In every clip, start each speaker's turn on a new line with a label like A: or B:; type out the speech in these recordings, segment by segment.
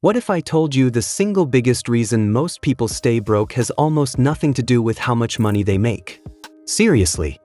A: What if I told you the single biggest reason most people stay broke has almost nothing to do with how much money they make? Seriously.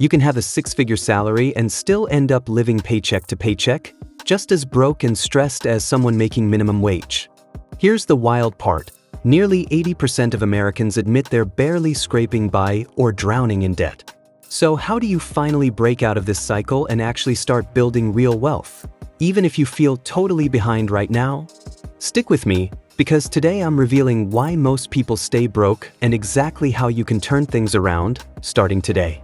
A: You can have a six-figure salary and still end up living paycheck to paycheck, just as broke and stressed as someone making minimum wage. Here's the wild part. Nearly 80% of Americans admit they're barely scraping by or drowning in debt. So how do you finally break out of this cycle and actually start building real wealth, even if you feel totally behind right now? Stick with me, because today I'm revealing why most people stay broke and exactly how you can turn things around, starting today.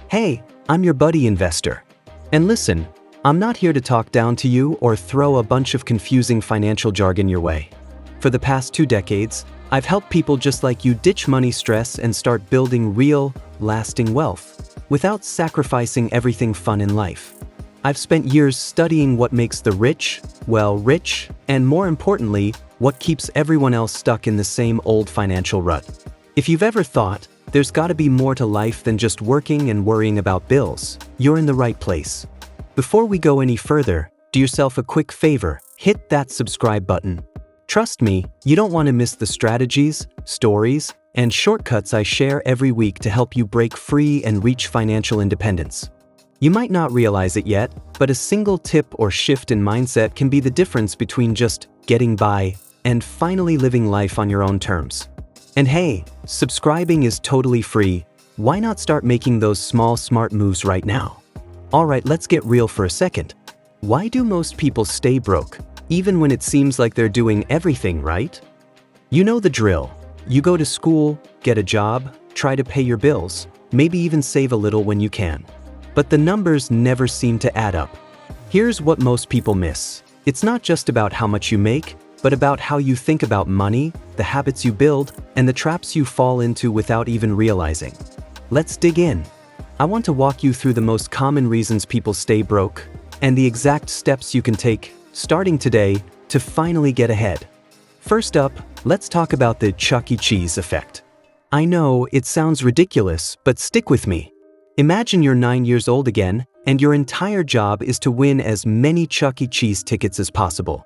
A: Hey, I'm your buddy investor. And listen, I'm not here to talk down to you or throw a bunch of confusing financial jargon your way. For the past 2 decades, I've helped people just like you ditch money stress and start building real, lasting wealth, without sacrificing everything fun in life. I've spent years studying what makes the rich, rich, and more importantly, what keeps everyone else stuck in the same old financial rut. If you've ever thought, there's gotta be more to life than just working and worrying about bills, you're in the right place. Before we go any further, do yourself a quick favor, hit that subscribe button. Trust me, you don't want to miss the strategies, stories, and shortcuts I share every week to help you break free and reach financial independence. You might not realize it yet, but a single tip or shift in mindset can be the difference between just getting by and finally living life on your own terms. And hey, subscribing is totally free. Why not start making those small, smart moves right now? Alright, let's get real for a second. Why do most people stay broke, even when it seems like they're doing everything right? You know the drill. You go to school, get a job, try to pay your bills, maybe even save a little when you can. But the numbers never seem to add up. Here's what most people miss. It's not just about how much you make, but about how you think about money, the habits you build, and the traps you fall into without even realizing. Let's dig in. I want to walk you through the most common reasons people stay broke, and the exact steps you can take, starting today, to finally get ahead. First up, let's talk about the Chuck E. Cheese effect. I know, it sounds ridiculous, but stick with me. Imagine you're 9 years old again, and your entire job is to win as many Chuck E. Cheese tickets as possible.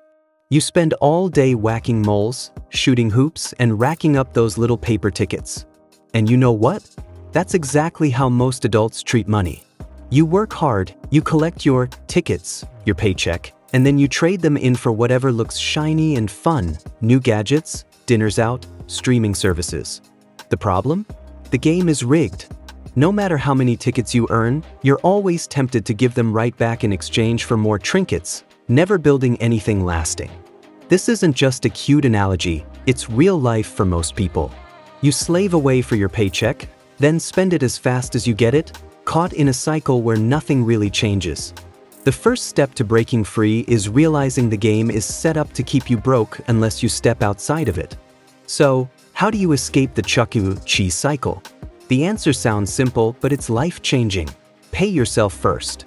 A: You spend all day whacking moles, shooting hoops, and racking up those little paper tickets. And you know what? That's exactly how most adults treat money. You work hard, you collect your tickets, your paycheck, and then you trade them in for whatever looks shiny and fun, new gadgets, dinners out, streaming services. The problem? The game is rigged. No matter how many tickets you earn, you're always tempted to give them right back in exchange for more trinkets, never building anything lasting. This isn't just a cute analogy, it's real life for most people. You slave away for your paycheck, then spend it as fast as you get it, caught in a cycle where nothing really changes. The first step to breaking free is realizing the game is set up to keep you broke unless you step outside of it. So, how do you escape the Chuck E. Cheese cycle? The answer sounds simple, but it's life-changing. Pay yourself first.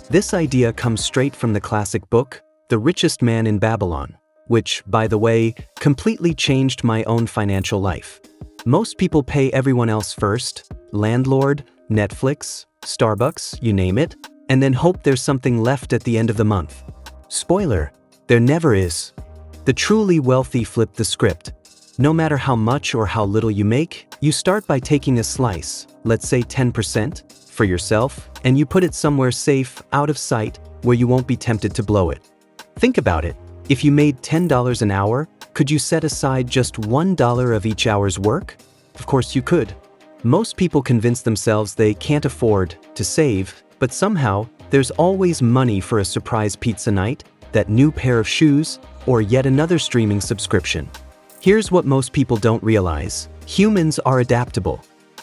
A: This idea comes straight from the classic book, The Richest Man in Babylon, which, by the way, completely changed my own financial life. Most people pay everyone else first, landlord, Netflix, Starbucks, you name it, and then hope there's something left at the end of the month. Spoiler, there never is. The truly wealthy flip the script. No matter how much or how little you make, you start by taking a slice, let's say 10%, for yourself, and you put it somewhere safe, out of sight, where you won't be tempted to blow it. Think about it. If you made $10 an hour, could you set aside just $1 of each hour's work? Of course you could. Most people convince themselves they can't afford to save, but somehow, there's always money for a surprise pizza night, that new pair of shoes, or yet another streaming subscription. Here's what most people don't realize. Humans are adaptable.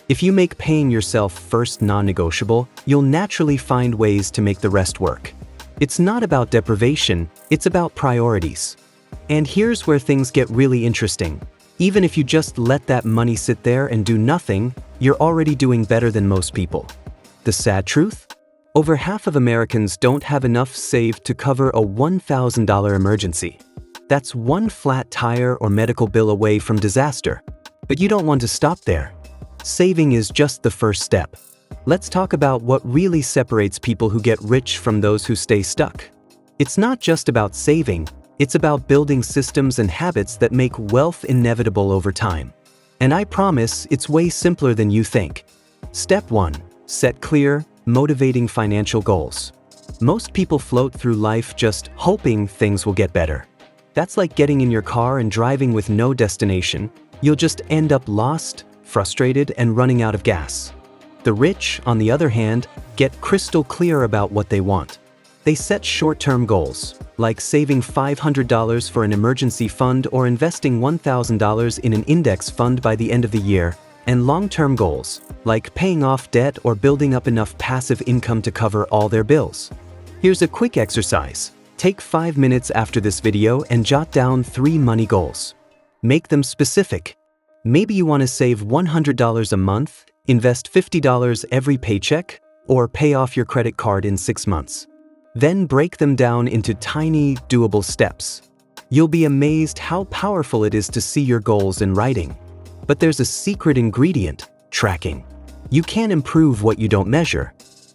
A: If you make paying yourself first non-negotiable, you'll naturally find ways to make the rest work. It's not about deprivation, it's about priorities. And here's where things get really interesting. Even if you just let that money sit there and do nothing, you're already doing better than most people. The sad truth? Over half of Americans don't have enough saved to cover a $1,000 emergency. That's one flat tire or medical bill away from disaster. But you don't want to stop there. Saving is just the first step. Let's talk about what really separates people who get rich from those who stay stuck. It's not just about saving, It's about building systems and habits that make wealth inevitable over time. And I promise it's way simpler than you think. Step 1. Set clear, motivating financial goals. Most people float through life just hoping things will get better. That's like getting in your car and driving with no destination. You'll just end up lost, frustrated, and running out of gas. The rich, on the other hand, get crystal clear about what they want. They set short-term goals, like saving $500 for an emergency fund or investing $1,000 in an index fund by the end of the year, and long-term goals, like paying off debt or building up enough passive income to cover all their bills. Here's a quick exercise. Take 5 minutes after this video and jot down 3 money goals. Make them specific. Maybe you want to save $100 a month, invest $50 every paycheck, or pay off your credit card in 6 months. Then break them down into tiny, doable steps. You'll be amazed how powerful it is to see your goals in writing. But there's a secret ingredient: tracking. You can't improve what you don't measure.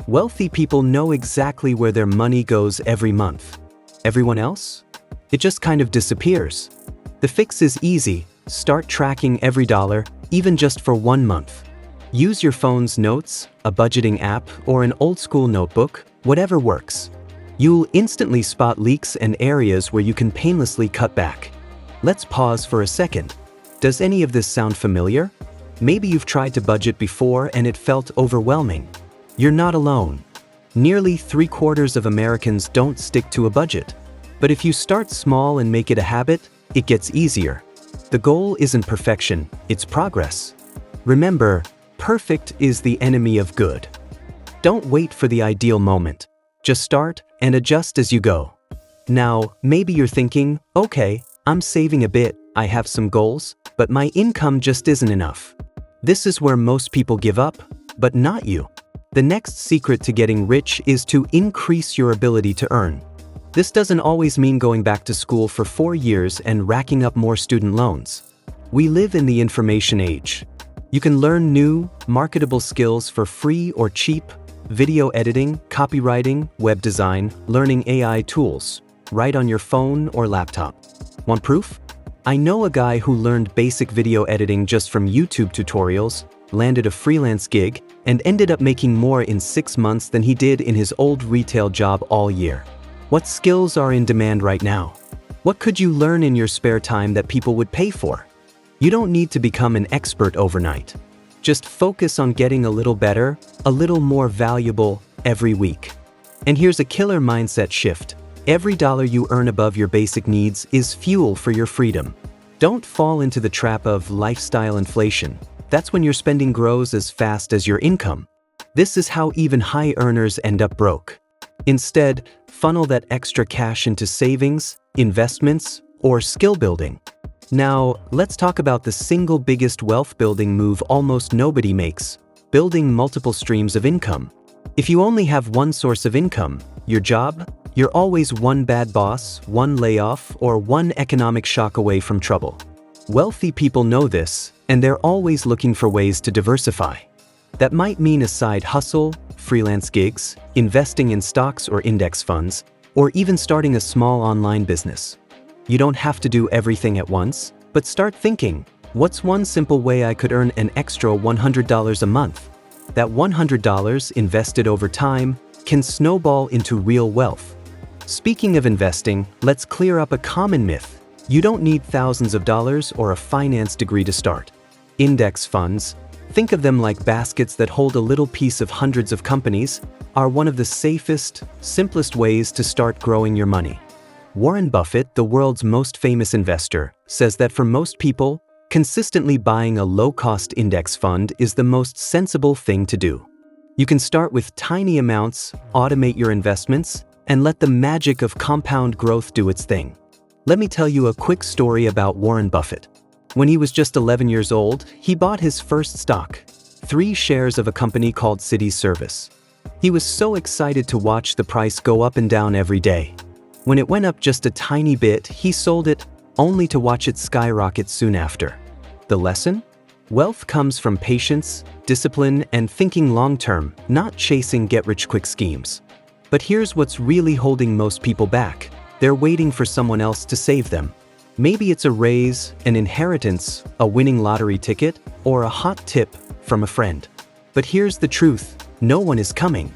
A: Wealthy people know exactly where their money goes every month. Everyone else? It just kind of disappears. The fix is easy. Start tracking every dollar, even just for 1 month. Use your phone's notes, a budgeting app, or an old-school notebook, whatever works. You'll instantly spot leaks and areas where you can painlessly cut back. Let's pause for a second. Does any of this sound familiar? Maybe you've tried to budget before and it felt overwhelming. You're not alone. Nearly 3/4 of Americans don't stick to a budget. But if you start small and make it a habit, it gets easier. The goal isn't perfection, it's progress. Remember, perfect is the enemy of good. Don't wait for the ideal moment. Just start and adjust as you go. Now, maybe you're thinking, okay, I'm saving a bit, I have some goals, but my income just isn't enough. This is where most people give up, but not you. The next secret to getting rich is to increase your ability to earn. This doesn't always mean going back to school for 4 years and racking up more student loans. We live in the information age. You can learn new, marketable skills for free or cheap: video editing, copywriting, web design, learning AI tools, right on your phone or laptop. Want proof? I know a guy who learned basic video editing just from YouTube tutorials, landed a freelance gig, and ended up making more in 6 months than he did in his old retail job all year. What skills are in demand right now? What could you learn in your spare time that people would pay for? You don't need to become an expert overnight. Just focus on getting a little better, a little more valuable every week. And here's a killer mindset shift. Every dollar you earn above your basic needs is fuel for your freedom. Don't fall into the trap of lifestyle inflation. That's when your spending grows as fast as your income. This is how even high earners end up broke. Instead, funnel that extra cash into savings, investments, or skill building. Now, let's talk about the single biggest wealth building move almost nobody makes: building multiple streams of income. If you only have one source of income, your job, you're always one bad boss, one layoff, or one economic shock away from trouble. Wealthy people know this, and they're always looking for ways to diversify. That might mean a side hustle, freelance gigs, investing in stocks or index funds, or even starting a small online business. You don't have to do everything at once, but start thinking, what's one simple way I could earn an extra $100 a month? That $100 invested over time can snowball into real wealth. Speaking of investing, let's clear up a common myth. You don't need thousands of dollars or a finance degree to start. Index funds, think of them like baskets that hold a little piece of hundreds of companies, are one of the safest, simplest ways to start growing your money. Warren Buffett, the world's most famous investor, says that for most people, consistently buying a low-cost index fund is the most sensible thing to do. You can start with tiny amounts, automate your investments, and let the magic of compound growth do its thing. Let me tell you a quick story about Warren Buffett. When he was just 11 years old, he bought his first stock, 3 shares of a company called City Service. He was so excited to watch the price go up and down every day. When it went up just a tiny bit, he sold it, only to watch it skyrocket soon after. The lesson? Wealth comes from patience, discipline, and thinking long-term, not chasing get-rich-quick schemes. But here's what's really holding most people back: they're waiting for someone else to save them. Maybe it's a raise, an inheritance, a winning lottery ticket, or a hot tip from a friend. But here's the truth: no one is coming.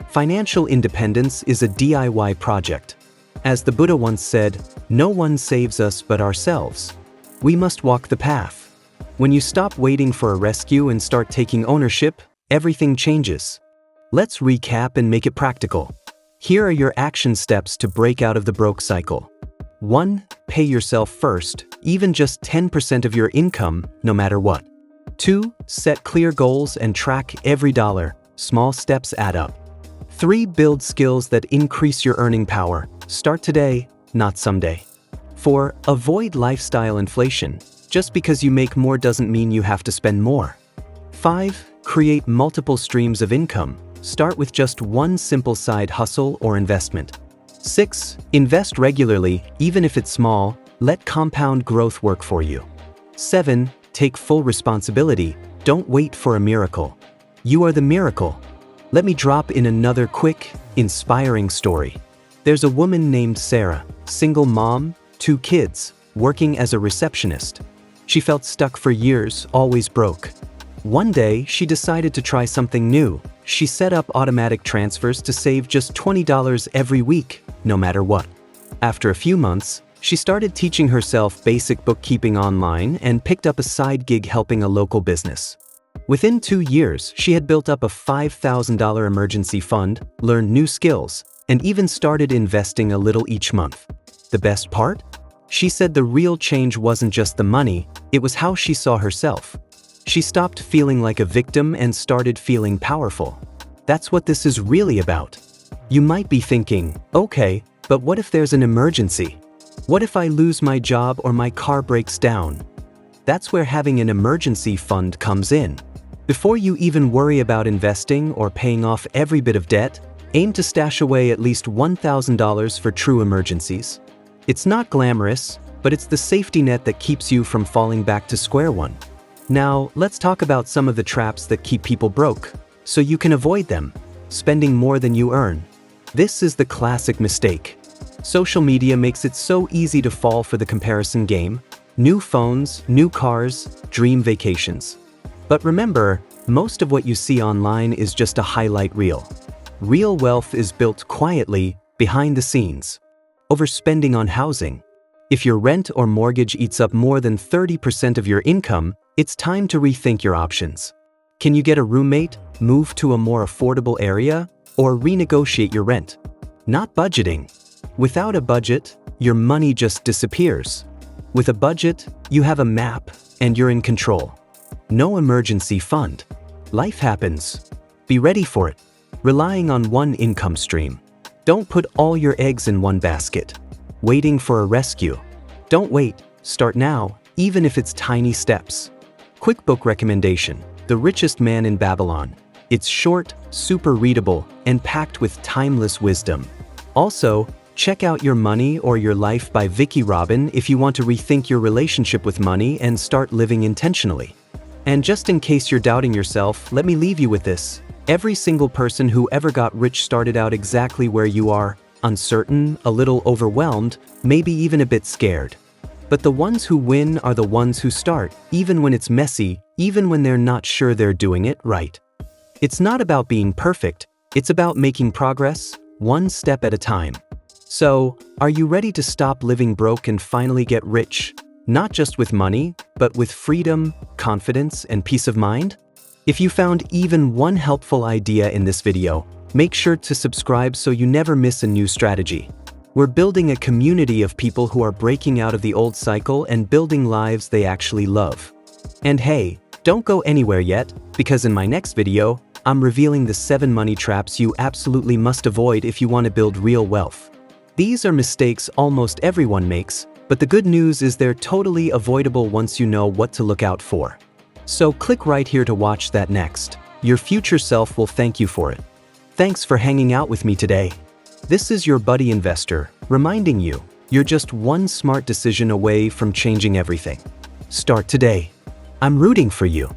A: Financial independence is a DIY project. As the Buddha once said, no one saves us but ourselves. We must walk the path. When you stop waiting for a rescue and start taking ownership, everything changes. Let's recap and make it practical. Here are your action steps to break out of the broke cycle. 1. Pay yourself first, even just 10% of your income, no matter what. 2. Set clear goals and track every dollar. Small steps add up. 3. Build skills that increase your earning power. Start today, not someday. 4. Avoid lifestyle inflation. Just because you make more doesn't mean you have to spend more. 5. Create multiple streams of income. Start with just one simple side hustle or investment. 6. Invest regularly, even if it's small. Let compound growth work for you. 7. Take full responsibility. Don't wait for a miracle. You are the miracle. Let me drop in another quick, inspiring story. There's a woman named Sarah, single mom, 2 kids, working as a receptionist. She felt stuck for years, always broke. One day, she decided to try something new. She set up automatic transfers to save just $20 every week, no matter what. After a few months, she started teaching herself basic bookkeeping online and picked up a side gig helping a local business. Within 2 years, she had built up a $5,000 emergency fund, learned new skills, and even started investing a little each month. The best part? She said the real change wasn't just the money, it was how she saw herself. She stopped feeling like a victim and started feeling powerful. That's what this is really about. You might be thinking, okay, but what if there's an emergency? What if I lose my job or my car breaks down? That's where having an emergency fund comes in. Before you even worry about investing or paying off every bit of debt, aim to stash away at least $1,000 for true emergencies. It's not glamorous, but it's the safety net that keeps you from falling back to square one. Now, let's talk about some of the traps that keep people broke, so you can avoid them. Spending more than you earn. This is the classic mistake. Social media makes it so easy to fall for the comparison game. New phones, new cars, dream vacations. But remember, most of what you see online is just a highlight reel. Real wealth is built quietly, behind the scenes. Overspending on housing. If your rent or mortgage eats up more than 30% of your income, it's time to rethink your options. Can you get a roommate, move to a more affordable area, or renegotiate your rent? Not budgeting. Without a budget, your money just disappears. With a budget, you have a map, and you're in control. No emergency fund. Life happens. Be ready for it. Relying on one income stream. Don't put all your eggs in one basket. Waiting for a rescue. Don't wait. Start now, even if it's tiny steps. Quick book recommendation: The Richest Man in Babylon. It's short, super readable, and packed with timeless wisdom. Also, check out Your Money or Your Life by Vicki Robin if you want to rethink your relationship with money and start living intentionally. And just in case you're doubting yourself, let me leave you with this. Every single person who ever got rich started out exactly where you are, uncertain, a little overwhelmed, maybe even a bit scared. But the ones who win are the ones who start, even when it's messy, even when they're not sure they're doing it right. It's not about being perfect, it's about making progress, one step at a time. So, are you ready to stop living broke and finally get rich? Not just with money, but with freedom, confidence, and peace of mind? If you found even one helpful idea in this video, make sure to subscribe so you never miss a new strategy. We're building a community of people who are breaking out of the old cycle and building lives they actually love. And hey, don't go anywhere yet, because in my next video, I'm revealing the 7 money traps you absolutely must avoid if you want to build real wealth. These are mistakes almost everyone makes, but the good news is they're totally avoidable once you know what to look out for. So click right here to watch that next. Your future self will thank you for it. Thanks for hanging out with me today. This is your buddy investor, reminding you, you're just one smart decision away from changing everything. Start today. I'm rooting for you.